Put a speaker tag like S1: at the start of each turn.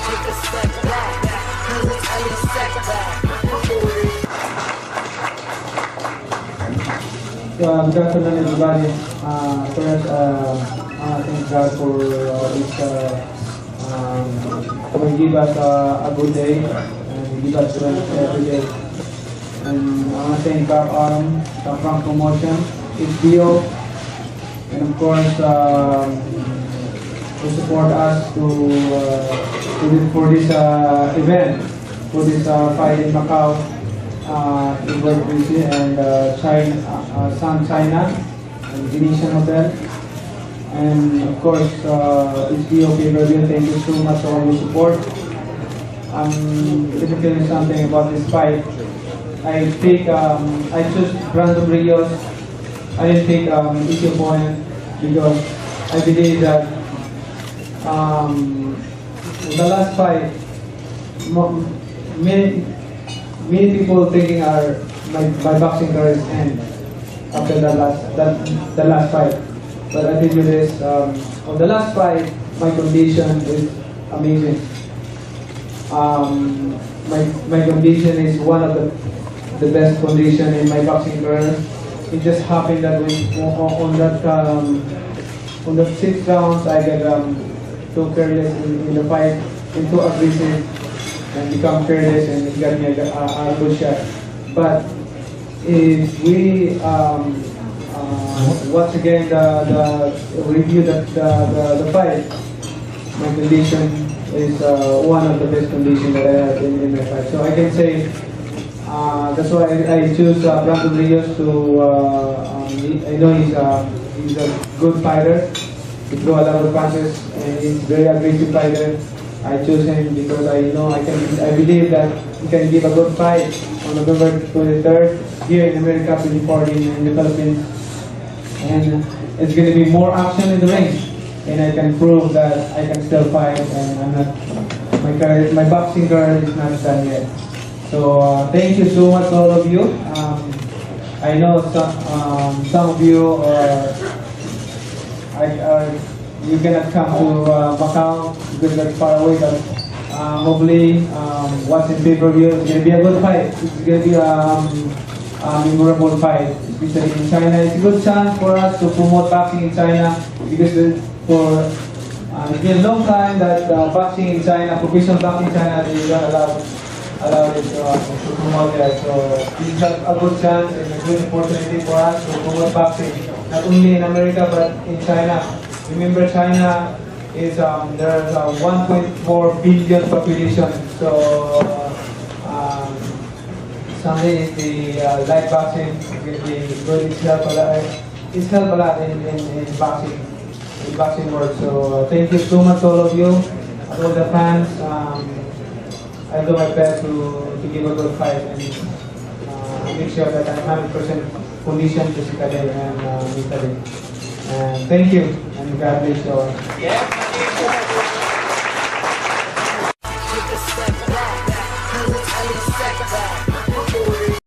S1: take a step back, 'cause it's only a setback.
S2: Good afternoon, everybody. First, thank God for will give us a good day and give us strength every day. And I want to thank our arm, the Frank Promotion, HBO, and of course, to support us for this event, for this fight in Macau. Edward Rizzi and Sun China and Venetian Hotel, and of course HBO pay-per-view. Thank you so much for all your support. Let me tell you something about this fight. I think I chose Brandon Rios. I didn't take easy opponent because I believe that the last fight, many people thinking my boxing career is end after the last fight. But I tell you this, on the last fight, my condition is amazing. My condition is one of the best condition in my boxing career. It just happened that on the 6 rounds I get too careless in the fight, and too aggressive, and become careless, and it got me a good shot. But if we once again review the fight, my condition is one of the best conditions that I have in my fight. So I can say that's why I choose Brandon Rios to. I know he's a good fighter. He throws a lot of punches and he's a very aggressive fighter. I choose him because I know I believe that he can give a good fight on November 23rd here in America, 2014 in the Philippines. And it's going to be more action in the ring. And I can prove that I can still fight, and I'm not, my boxing career is not done yet. So thank you so much all of you. I know some of you you cannot come to Macau because that's far away, but hopefully watching pay-per-view is going to be a good fight. It's going to be a memorable fight, especially in China. It's a good chance for us to promote boxing in China because it's been a long time that boxing in China, professional boxing in China, they don't allow it to promote there. So this is a good chance and a good opportunity for us to promote boxing, not only in America but in China. Remember, China is there's a 1.4 billion population. So someday the live boxing will be good. It's helped a lot in boxing world. So thank you so much all of you, all the fans. I'll do my best to give a good fight and make sure that I'm 100% conditioned physically and mentally. And thank you, and God bless you all.